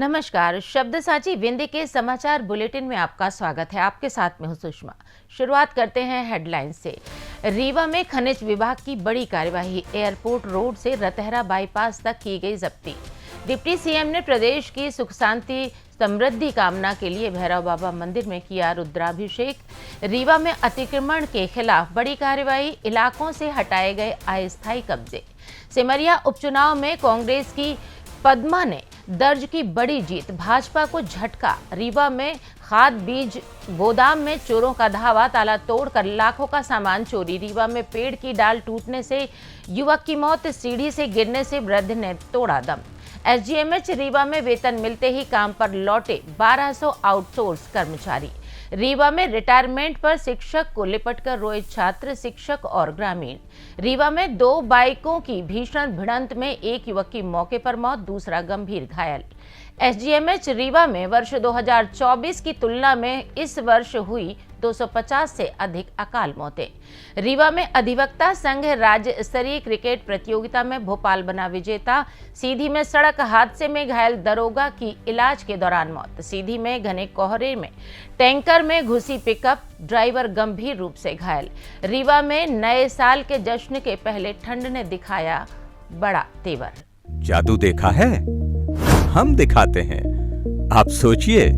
नमस्कार। शब्द साची विंध्य के समाचार बुलेटिन में आपका स्वागत है। आपके साथ में हूं सुषमा। शुरुआत करते हैं हेडलाइन से। रीवा में खनिज विभाग की बड़ी कार्यवाही, एयरपोर्ट रोड से रतहरा बाईपास तक की गई जब्ती। डिप्टी सीएम ने प्रदेश की सुख शांति समृद्धि कामना के लिए भैरव बाबा मंदिर में किया रुद्राभिषेक। रीवा में अतिक्रमण के खिलाफ बड़ी कार्रवाई, इलाकों से हटाए गए अस्थायी कब्जे। सिमरिया उपचुनाव में कांग्रेस की पद्मा ने दर्ज की बड़ी जीत, भाजपा को झटका। रीवा में खाद बीज गोदाम में चोरों का धावा, ताला तोड़कर लाखों का सामान चोरी। रीवा में पेड़ की डाल टूटने से युवक की मौत, सीढ़ी से गिरने से वृद्ध ने तोड़ा दम। एसजीएमएच रीवा में वेतन मिलते ही काम पर लौटे 1200 आउटसोर्स कर्मचारी। रीवा में रिटायरमेंट पर शिक्षक को लिपटकर रोए छात्र, शिक्षक और ग्रामीण। रीवा में 2 बाइकों की भीषण भिड़ंत में एक युवक की मौके पर मौत, दूसरा गंभीर घायल। एसजीएमएच रीवा में वर्ष 2024 की तुलना में इस वर्ष हुई 250 से अधिक अकाल मौतें। रीवा में अधिवक्ता संघ राज्य स्तरीय क्रिकेट प्रतियोगिता में भोपाल बना विजेता। सीधी में सड़क हादसे में घायल दरोगा की इलाज के दौरान मौत। सीधी में घने कोहरे में टैंकर में घुसी पिकअप, ड्राइवर गंभीर रूप से घायल। रीवा में नए साल के जश्न के पहले ठंड ने दिखाया बड़ा तेवर। जादू देखा है, हम दिखाते हैं। आप सोचिए,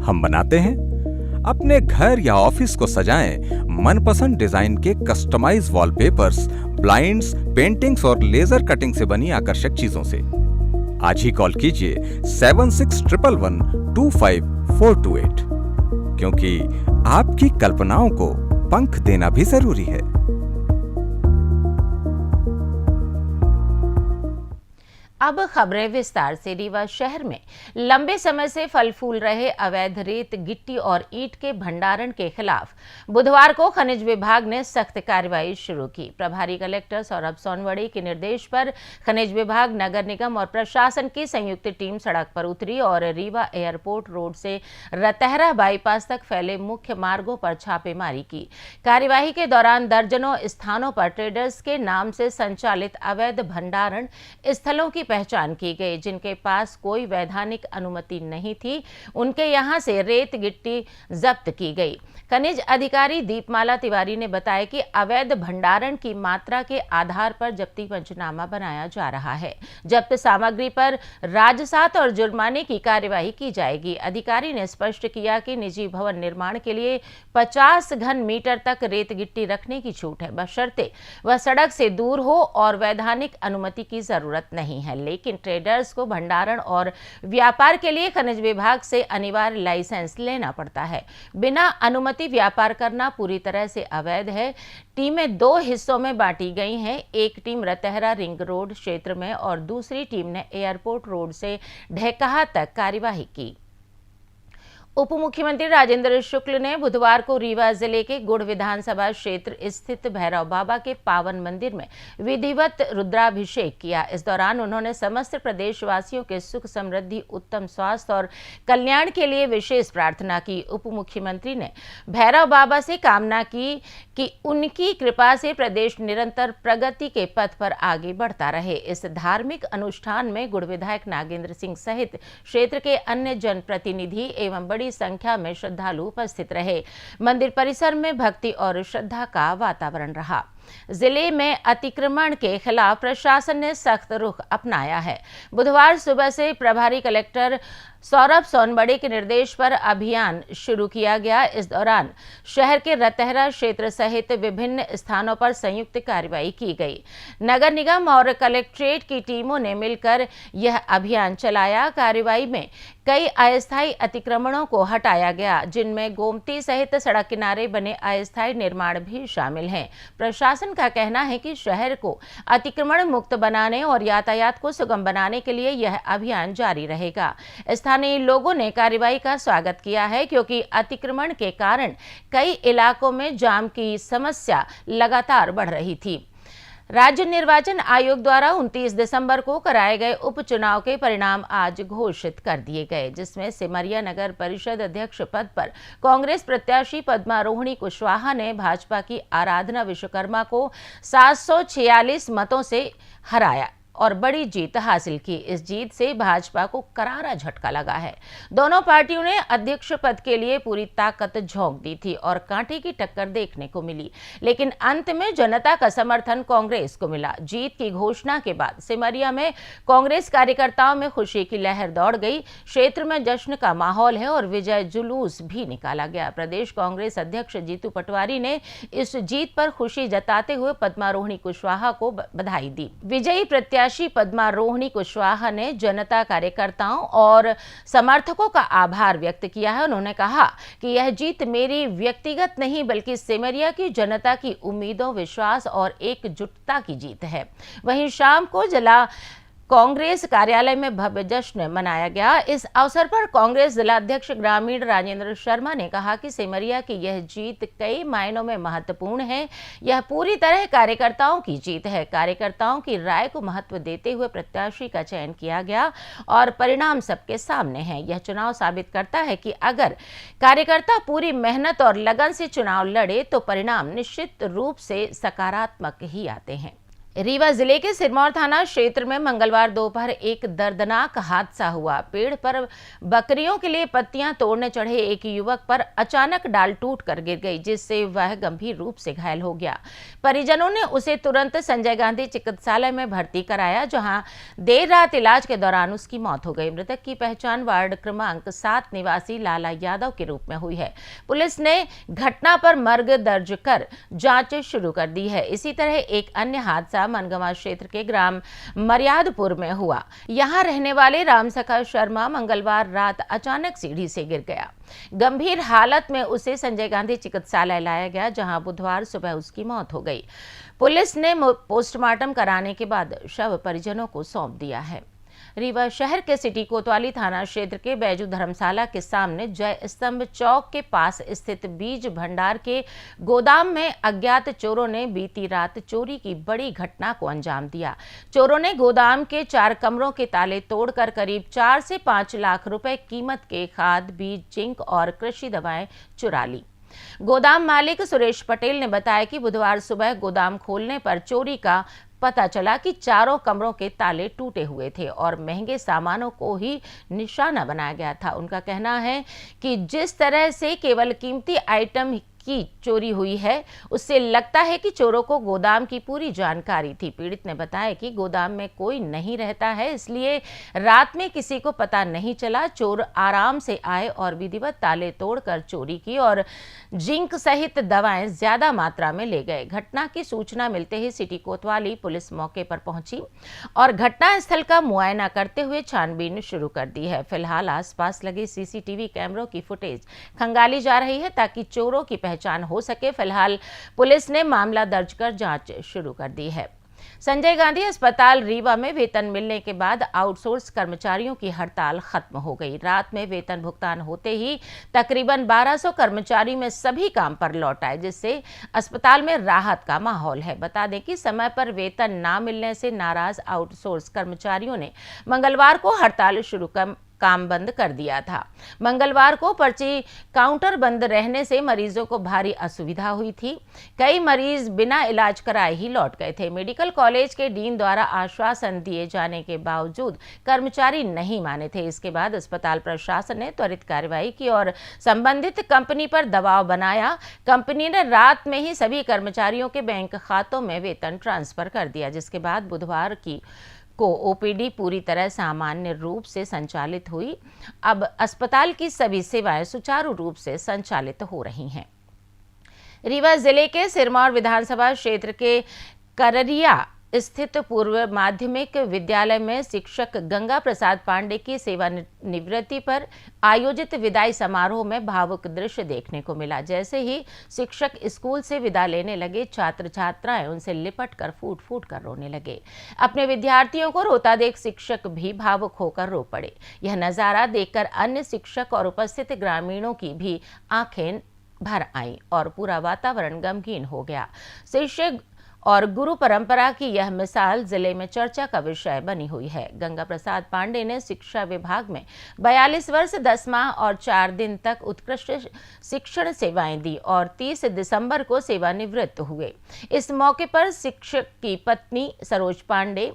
हम बनाते हैं। अपने घर या ऑफिस को सजाएं मनपसंद डिजाइन के कस्टमाइज वॉलपेपर्स, ब्लाइंड्स, पेंटिंग्स और लेजर कटिंग से बनी आकर्षक चीजों से। आज ही कॉल कीजिए 7611125428, क्योंकि आपकी कल्पनाओं को पंख देना भी जरूरी है। अब खबरें विस्तार से। रीवा शहर में लंबे समय से फल फूल रहे अवैध रेत, गिट्टी और ईंट के भंडारण के खिलाफ बुधवार को खनिज विभाग ने सख्त कार्रवाई शुरू की। प्रभारी कलेक्टर सौरभ सोनवड़े के निर्देश पर खनिज विभाग, नगर निगम और प्रशासन की संयुक्त टीम सड़क पर उतरी और रीवा एयरपोर्ट रोड से रतहरा बाईपास तक फैले मुख्य मार्गों पर छापेमारी की। कार्यवाही के दौरान दर्जनों स्थानों पर ट्रेडर्स के नाम से संचालित अवैध भंडारण स्थलों की पहचान की गई, जिनके पास कोई वैधानिक अनुमति नहीं थी। उनके यहां से रेत गिट्टी जब्त की गई। खनिज अधिकारी दीपमाला तिवारी ने बताया कि अवैध भंडारण की मात्रा के आधार पर जब्ती पंचनामा बनाया जा रहा है। जब्त सामग्री पर राजसात और जुर्माने की कार्यवाही की जाएगी। अधिकारी ने स्पष्ट किया कि निजी भवन निर्माण के लिए 50 घन मीटर तक रेत गिट्टी रखने की छूट है, बशर्ते वह सड़क से दूर हो और वैधानिक अनुमति की जरूरत नहीं है। लेकिन ट्रेडर्स को भंडारण और व्यापार के लिए खनिज विभाग से अनिवार्य लाइसेंस लेना पड़ता है। बिना अनुमति व्यापार करना पूरी तरह से अवैध है। टीमें 2 हिस्सों में बांटी गई हैं। एक टीम रतहरा रिंग रोड क्षेत्र में और दूसरी टीम ने एयरपोर्ट रोड से ढेकहा तक कार्यवाही की। उप मुख्यमंत्री राजेंद्र शुक्ल ने बुधवार को रीवा जिले के गुड़ विधानसभा क्षेत्र स्थित भैरव बाबा के पावन मंदिर में विधिवत रुद्राभिषेक किया। इस दौरान उन्होंने समस्त प्रदेशवासियों के सुख समृद्धि, उत्तम स्वास्थ्य और कल्याण के लिए विशेष प्रार्थना की। उप मुख्यमंत्री ने भैरव बाबा से कामना की कि उनकी कृपा से प्रदेश निरंतर प्रगति के पथ पर आगे बढ़ता रहे। इस धार्मिक अनुष्ठान में गुड़ विधायक नागेंद्र सिंह सहित क्षेत्र के अन्य जनप्रतिनिधि एवं बड़ी संख्या में श्रद्धालु उपस्थित रहे। मंदिर परिसर में भक्ति और श्रद्धा का वातावरण रहा। जिले में अतिक्रमण के खिलाफ प्रशासन ने सख्त रुख अपनाया है। बुधवार सुबह से प्रभारी कलेक्टर सौरभ सोनवड़े के निर्देश पर अभियान शुरू किया गया। इस दौरान शहर के रतहरा क्षेत्र सहित विभिन्न स्थानों पर संयुक्त कार्रवाई की गई। नगर निगम और कलेक्ट्रेट की टीमों ने मिलकर यह अभियान चलाया। कार्रवाई में कई अस्थायी अतिक्रमणों को हटाया गया, जिनमें गोमती सहित सड़क किनारे बने अस्थायी निर्माण भी शामिल हैं। प्रशासन का कहना है कि शहर को अतिक्रमण मुक्त बनाने और यातायात को सुगम बनाने के लिए यह अभियान जारी रहेगा। स्थानीय लोगों ने कार्रवाई का स्वागत किया है, क्योंकि अतिक्रमण के कारण कई इलाकों में जाम की समस्या लगातार बढ़ रही थी। राज्य निर्वाचन आयोग द्वारा 29 दिसंबर को कराए गए उपचुनाव के परिणाम आज घोषित कर दिए गए, जिसमें सिमरिया नगर परिषद अध्यक्ष पद पर कांग्रेस प्रत्याशी पद्मारोहिणी कुशवाहा ने भाजपा की आराधना विश्वकर्मा को 746 मतों से हराया। और बड़ी जीत हासिल की। इस जीत से भाजपा को करारा झटका लगा है। दोनों पार्टियों ने अध्यक्ष पद के लिए पूरी ताकत झोंक दी थी और कांटे की टक्कर देखने को मिली, लेकिन अंत में जनता का समर्थन कांग्रेस को मिला। जीत की घोषणा के बाद सिमरिया में कांग्रेस कार्यकर्ताओं में खुशी की लहर दौड़ गई। क्षेत्र में जश्न का माहौल है और विजय जुलूस भी निकाला गया। प्रदेश कांग्रेस अध्यक्ष जीतू पटवारी ने इस जीत पर खुशी जताते हुए पद्मारोहिणी कुशवाहा को बधाई दी। विजयी प्रत्याशी पद्मारोहिणी कुशवाहा ने जनता, कार्यकर्ताओं और समर्थकों का आभार व्यक्त किया है। उन्होंने कहा कि यह जीत मेरी व्यक्तिगत नहीं बल्कि सिमरिया की जनता की उम्मीदों, विश्वास और एकजुटता की जीत है। वहीं शाम को जिला कांग्रेस कार्यालय में भव्य जश्न मनाया गया। इस अवसर पर कांग्रेस जिलाध्यक्ष ग्रामीण राजेंद्र शर्मा ने कहा कि सिमरिया की यह जीत कई मायनों में महत्वपूर्ण है। यह पूरी तरह कार्यकर्ताओं की जीत है। कार्यकर्ताओं की राय को महत्व देते हुए प्रत्याशी का चयन किया गया और परिणाम सबके सामने है। यह चुनाव साबित करता है कि अगर कार्यकर्ता पूरी मेहनत और लगन से चुनाव लड़े तो परिणाम निश्चित रूप से सकारात्मक ही आते हैं। रीवा जिले के सिरमौर थाना क्षेत्र में मंगलवार दोपहर एक दर्दनाक हादसा हुआ। पेड़ पर बकरियों के लिए पत्तियां तोड़ने चढ़े एक युवक पर अचानक डाल टूटकर गिर गई, जिससे वह गंभीर रूप से घायल हो गया। परिजनों ने उसे तुरंत संजय गांधी चिकित्सालय में भर्ती कराया, जहां देर रात इलाज के दौरान उसकी मौत हो गई। मृतक की पहचान वार्ड क्रमांक 7 निवासी लाला यादव के रूप में हुई है। पुलिस ने घटना पर मर्ग दर्ज कर जांच शुरू कर दी है। इसी तरह एक अन्य हादसा मनगवा क्षेत्र के ग्राम मर्यादपुर में हुआ। यहां रहने वाले रामसखा शर्मा मंगलवार रात अचानक सीढ़ी से गिर गया। गंभीर हालत में उसे संजय गांधी चिकित्सालय लाया गया, जहां बुधवार सुबह उसकी मौत हो गई। पुलिस ने पोस्टमार्टम कराने के बाद शव परिजनों को सौंप दिया है। रीवा शहर के सिटी कोतवाली थाना क्षेत्र के बैजू धर्मशाला के सामने जय स्तंभ चौक के पास स्थित बीज भंडार के गोदाम में अज्ञात चोरों ने बीती रात चोरी की बड़ी घटना को अंजाम दिया। चोरों ने गोदाम के 4 कमरों के ताले तोड़कर करीब 4 से 5 लाख रुपए कीमत के खाद, बीज, जिंक और कृषि दवाएं चुरा ली। गोदाम मालिक सुरेश पटेल ने बताया कि बुधवार सुबह गोदाम खोलने पर चोरी का पता चला कि चारों कमरों के ताले टूटे हुए थे और महंगे सामानों को ही निशाना बनाया गया था। उनका कहना है कि जिस तरह से केवल कीमती आइटम की चोरी हुई है, उससे लगता है कि चोरों को गोदाम की पूरी जानकारी थी। पीड़ित ने बताया कि गोदाम में कोई नहीं रहता है, इसलिए रात में किसी को पता नहीं चला। चोर आराम से आए और विधिवत ताले तोड़कर चोरी की और जिंक सहित दवाएं ज्यादा मात्रा में ले गए। घटना की सूचना मिलते ही सिटी कोतवाली पुलिस मौके पर पहुंची और घटनास्थल का मुआयना करते हुए छानबीन शुरू कर दी है। फिलहाल आसपास लगे सीसीटीवी कैमरों की फुटेज खंगाली जा रही है ताकि चोरों की पहचान हो सके। फिलहाल पुलिस ने मामला दर्ज कर जांच शुरू कर दी है। संजय गांधी अस्पताल रीवा में वेतन मिलने के बाद आउटसोर्स कर्मचारियों की हड़ताल खत्म हो गई। रात में वेतन भुगतान होते ही तकरीबन 1200 कर्मचारी में सभी काम पर लौट आए, जिससे अस्पताल में राहत का माहौल है। बता दें कि समय पर वेतन ना मिलने से नाराज आउटसोर्स कर्मचारियों ने मंगलवार को हड़ताल शुरू कर काम बंद कर दिया था। मंगलवार को पर्ची काउंटर बंद रहने से मरीजों को भारी असुविधा हुई थी। कई मरीज बिना इलाज कराए ही लौट गए थे। मेडिकल कॉलेज के डीन द्वारा आश्वासन दिए जाने के बावजूद कर्मचारी नहीं माने थे। इसके बाद अस्पताल प्रशासन ने त्वरित कार्रवाई की और संबंधित कंपनी पर दबाव बनाया। कंपनी ने रात में ही सभी कर्मचारियों के बैंक खातों में वेतन ट्रांसफर कर दिया, जिसके बाद बुधवार को ओपीडी पूरी तरह सामान्य रूप से संचालित हुई। अब अस्पताल की सभी सेवाएं सुचारू रूप से संचालित हो रही हैं। रीवा जिले के सिरमौर विधानसभा क्षेत्र के कररिया स्थित पूर्व माध्यमिक विद्यालय में शिक्षक गंगा प्रसाद पांडे की सेवानिवृत्ति पर आयोजित विदाई समारोह में भावुक दृश्य देखने को मिला। जैसे ही शिक्षक स्कूल से विदा लेने लगे, छात्र छात्राएं उनसे लिपट कर फूट फूट कर रोने लगे। अपने विद्यार्थियों को रोता देख शिक्षक भी भावुक होकर रो पड़े। यह नजारा देखकर अन्य शिक्षक और उपस्थित ग्रामीणों की भी आंखें भर आईं और पूरा वातावरण गमगीन हो गया। शिक्षक और गुरु परंपरा की यह मिसाल जिले में चर्चा का विषय बनी हुई है। गंगा प्रसाद पांडे ने शिक्षा विभाग में 42 वर्ष 10 माह और 4 दिन तक उत्कृष्ट शिक्षण सेवाएं दी और 30 दिसंबर को सेवानिवृत्त हुए। इस मौके पर शिक्षक की पत्नी सरोज पांडे,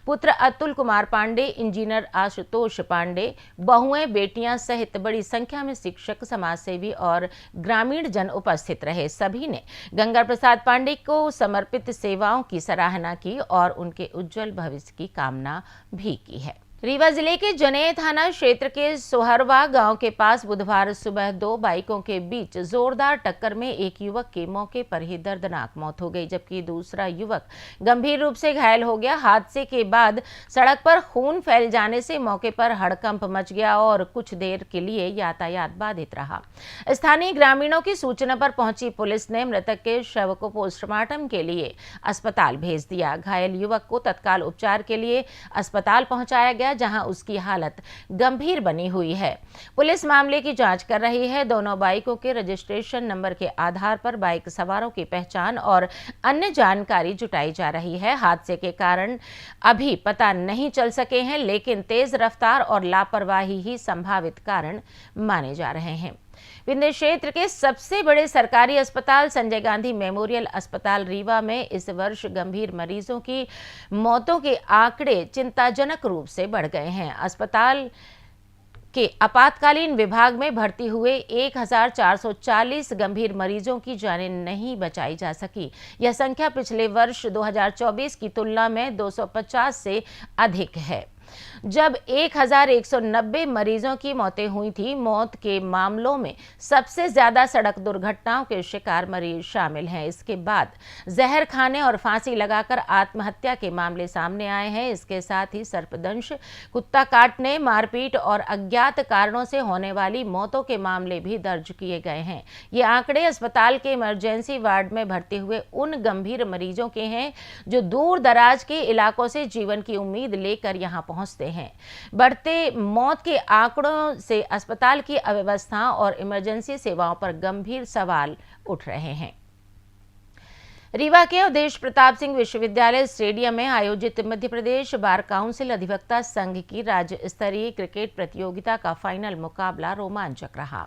पुत्र अतुल कुमार पांडे, इंजीनियर आशुतोष पांडे, बहुएं, बेटियां सहित बड़ी संख्या में शिक्षक, समाजसेवी और ग्रामीण जन उपस्थित रहे। सभी ने गंगा प्रसाद पांडे को समर्पित सेवाओं की सराहना की और उनके उज्जवल भविष्य की कामना भी की है। रीवा जिले के जनेह थाना क्षेत्र के सोहरवा गांव के पास बुधवार सुबह 2 बाइकों के बीच जोरदार टक्कर में एक युवक की मौके पर ही दर्दनाक मौत हो गई, जबकि दूसरा युवक गंभीर रूप से घायल हो गया। हादसे के बाद सड़क पर खून फैल जाने से मौके पर हड़कंप मच गया और कुछ देर के लिए यातायात बाधित रहा। स्थानीय ग्रामीणों की सूचना पर पहुंची पुलिस ने मृतक के शव को पोस्टमार्टम के लिए अस्पताल भेज दिया। घायल युवक को तत्काल उपचार के लिए अस्पताल पहुंचाया गया, जहां उसकी हालत गंभीर बनी हुई है। पुलिस मामले की जांच कर रही है। दोनों बाइकों के रजिस्ट्रेशन नंबर के आधार पर बाइक सवारों की पहचान और अन्य जानकारी जुटाई जा रही है। हादसे के कारण अभी पता नहीं चल सके हैं, लेकिन तेज रफ्तार और लापरवाही ही संभावित कारण माने जा रहे हैं। विंध्य क्षेत्र के सबसे बड़े सरकारी अस्पताल संजय गांधी मेमोरियल अस्पताल रीवा में इस वर्ष गंभीर मरीजों की मौतों के आंकड़े चिंताजनक रूप से बढ़ गए हैं। अस्पताल के आपातकालीन विभाग में भर्ती हुए 1440 गंभीर मरीजों की जानें नहीं बचाई जा सकी। यह संख्या पिछले वर्ष 2024 की तुलना में 250 से अधिक है, जब 1190 मरीजों की मौतें हुई थी। मौत के मामलों में सबसे ज्यादा सड़क दुर्घटनाओं के शिकार मरीज शामिल हैं। इसके बाद जहर खाने और फांसी लगाकर आत्महत्या के मामले सामने आए हैं। इसके साथ ही सर्पदंश, कुत्ता काटने, मारपीट और अज्ञात कारणों से होने वाली मौतों के मामले भी दर्ज किए गए हैं। ये आंकड़े अस्पताल के इमरजेंसी वार्ड में भर्ती हुए उन गंभीर मरीजों के हैं जो दूर दराज के इलाकों से जीवन की उम्मीद लेकर यहाँ पहुंचते हैं। बढ़ते मौत के आंकड़ों से अस्पताल की अव्यवस्था और इमरजेंसी सेवाओं पर गंभीर सवाल उठ रहे हैं। रीवा के अवधेश प्रताप सिंह विश्वविद्यालय स्टेडियम में आयोजित मध्य प्रदेश बार काउंसिल अधिवक्ता संघ की राज्य स्तरीय क्रिकेट प्रतियोगिता का फाइनल मुकाबला रोमांचक रहा।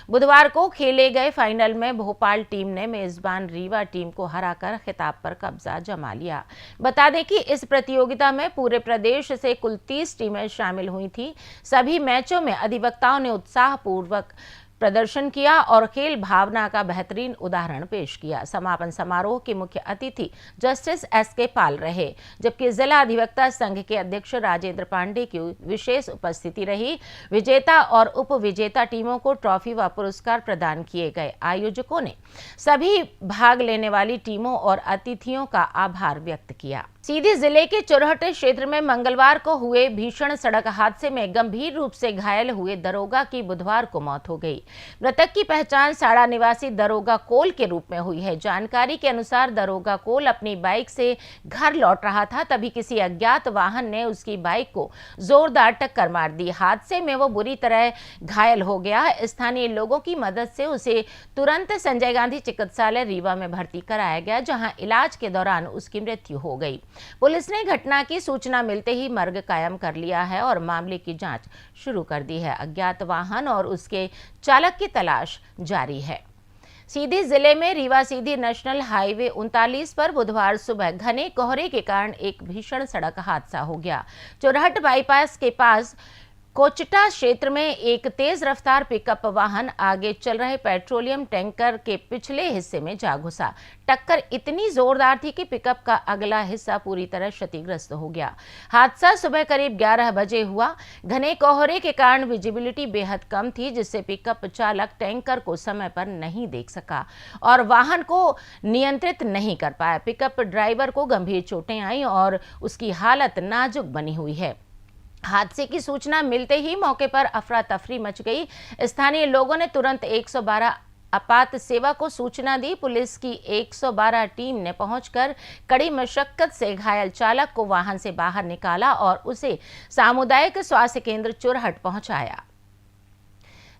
बुधवार को खेले गए फाइनल में भोपाल टीम ने मेजबान रीवा टीम को हराकर खिताब पर कब्जा जमा लिया। बता दें कि इस प्रतियोगिता में पूरे प्रदेश से कुल 30 टीमें शामिल हुई थी। सभी मैचों में अधिवक्ताओं ने उत्साहपूर्वक प्रदर्शन किया और खेल भावना का बेहतरीन उदाहरण पेश किया। समापन समारोह के मुख्य अतिथि जस्टिस एस.के. पाल रहे, जबकि जिला अधिवक्ता संघ के अध्यक्ष राजेंद्र पांडे की विशेष उपस्थिति रही। विजेता और उप विजेता टीमों को ट्रॉफी व पुरस्कार प्रदान किए गए। आयोजकों ने सभी भाग लेने वाली टीमों और अतिथियों का आभार व्यक्त किया। सीधी जिले के चुरहट क्षेत्र में मंगलवार को हुए भीषण सड़क हादसे में गंभीर रूप से घायल हुए दरोगा की बुधवार को मौत हो गई। मृतक की पहचान साड़ा निवासी दरोगा कोल के रूप में हुई है। जानकारी के अनुसार दरोगा कोल अपनी बाइक से घर लौट रहा था, तभी किसी अज्ञात वाहन ने उसकी बाइक को जोरदार टक्कर मार दी। हादसे में वो बुरी तरह घायल हो गया। स्थानीय लोगों की मदद से उसे तुरंत संजय गांधी चिकित्सालय रीवा में भर्ती कराया गया, जहां इलाज के दौरान उसकी मृत्यु हो गई। पुलिस ने घटना की सूचना मिलते ही मर्ग कायम कर लिया है और मामले की जांच शुरू कर दी है। अज्ञात वाहन और उसके चालक की तलाश जारी है। सीधी जिले में रीवा सीधी नेशनल हाईवे 39 पर बुधवार सुबह घने कोहरे के कारण एक भीषण सड़क हादसा हो गया। चुरहट बाईपास के पास कोचटा क्षेत्र में एक तेज रफ्तार पिकअप वाहन आगे चल रहे पेट्रोलियम टैंकर के पिछले हिस्से में जा घुसा। टक्कर इतनी जोरदार थी कि पिकअप का अगला हिस्सा पूरी तरह क्षतिग्रस्त हो गया। हादसा सुबह करीब 11 बजे हुआ। घने कोहरे के कारण विजिबिलिटी बेहद कम थी, जिससे पिकअप चालक टैंकर को समय पर नहीं देख सका और वाहन को नियंत्रित नहीं कर पाया। पिकअप ड्राइवर को गंभीर चोटें आई और उसकी हालत नाजुक बनी हुई है। हादसे की सूचना मिलते ही मौके पर अफरा तफरी मच गई। स्थानीय लोगों ने तुरंत 112 आपात सेवा को सूचना दी। पुलिस की 112 टीम ने पहुंचकर कड़ी मशक्कत से घायल चालक को वाहन से बाहर निकाला और उसे सामुदायिक स्वास्थ्य केंद्र चुरहट पहुंचाया।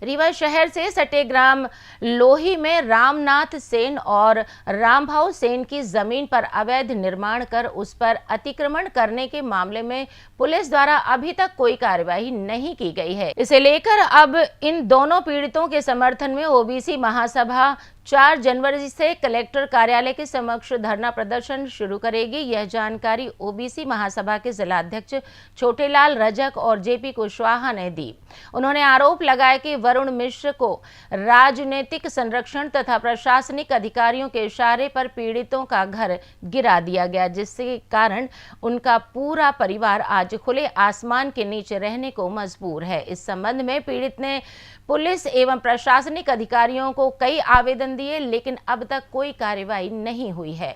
रीवा शहर से सटे ग्राम लोही में रामनाथ सेन और रामभाऊ सेन की जमीन पर अवैध निर्माण कर उस पर अतिक्रमण करने के मामले में पुलिस द्वारा अभी तक कोई कार्रवाई नहीं की गई है। इसे लेकर अब इन दोनों पीड़ितों के समर्थन में ओबीसी महासभा 4 जनवरी से कलेक्टर कार्यालय के समक्ष धरना प्रदर्शन शुरू करेगी। यह जानकारी ओबीसी महासभा के जिलाध्यक्ष छोटेलाल रजक और जेपी कुशवाहा ने दी। उन्होंने आरोप लगाया कि वरुण मिश्र को राजनीतिक संरक्षण तथा प्रशासनिक अधिकारियों के इशारे पर पीड़ितों का घर गिरा दिया गया, जिसके कारण उनका पूरा परिवार आज खुले आसमान के नीचे रहने को मजबूर है। इस संबंध में पीड़ित ने पुलिस एवं प्रशासनिक अधिकारियों को कई आवेदन दिए, लेकिन अब तक कोई कार्रवाई नहीं हुई है।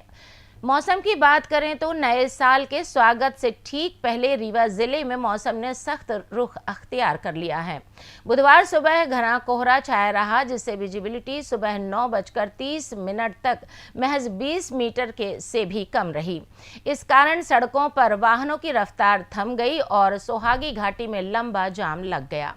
मौसम की बात करें तो नए साल के स्वागत से ठीक पहले रीवा जिले में मौसम ने सख्त रुख अख्तियार कर लिया है। बुधवार सुबह घना कोहरा छाया रहा, जिससे विजिबिलिटी सुबह 9:30 तक महज 20 मीटर से भी कम रही। इस कारण सड़कों पर वाहनों की रफ्तार थम गई और सोहागी घाटी में लंबा जाम लग गया,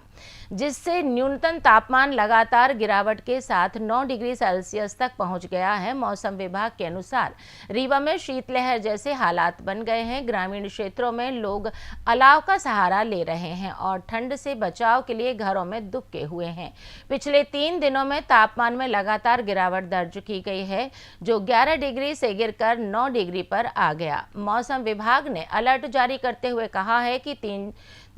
जिससे न्यूनतम तापमान लगातार गिरावट के साथ 9 डिग्री सेल्सियस तक पहुंच गया है। मौसम विभाग के अनुसार रीवा में शीतलहर जैसे हालात बन गए हैं। ग्रामीण क्षेत्रों में लोग अलाव का सहारा ले रहे हैं और ठंड से बचाव के लिए घरों में दुबके हुए हैं। पिछले 3 दिनों में तापमान में लगातार गिरावट दर्ज की गई है, जो 11 डिग्री से गिरकर 9 डिग्री पर आ गया। मौसम विभाग ने अलर्ट जारी करते हुए कहा है कि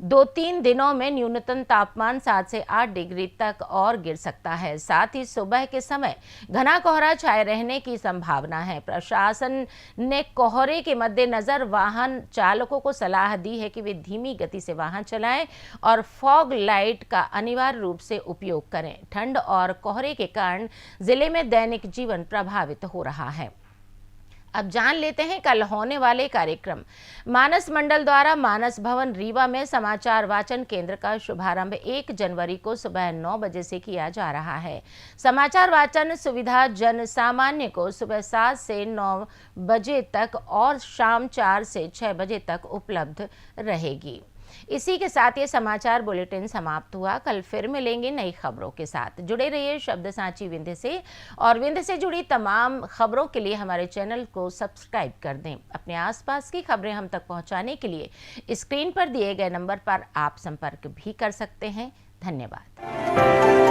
2-3 दिनों में न्यूनतम तापमान 7 से 8 डिग्री तक और गिर सकता है। साथ ही सुबह के समय घना कोहरा छाए रहने की संभावना है। प्रशासन ने कोहरे के मद्देनजर वाहन चालकों को सलाह दी है कि वे धीमी गति से वाहन चलाएं और फॉग लाइट का अनिवार्य रूप से उपयोग करें। ठंड और कोहरे के कारण जिले में दैनिक जीवन प्रभावित हो रहा है। अब जान लेते हैं कल होने वाले कार्यक्रम। मानस मंडल द्वारा मानस भवन रीवा में समाचार वाचन केंद्र का शुभारंभ 1 जनवरी को सुबह 9 बजे से किया जा रहा है। समाचार वाचन सुविधा जन सामान्य को सुबह 7 से 9 बजे तक और शाम 4 से 6 बजे तक उपलब्ध रहेगी। इसी के साथ ये समाचार बुलेटिन समाप्त हुआ। कल फिर मिलेंगे नई खबरों के साथ। जुड़े रहिए शब्द सांची विंध्य से, और विंध्य से जुड़ी तमाम खबरों के लिए हमारे चैनल को सब्सक्राइब कर दें। अपने आसपास की खबरें हम तक पहुंचाने के लिए स्क्रीन पर दिए गए नंबर पर आप संपर्क भी कर सकते हैं। धन्यवाद।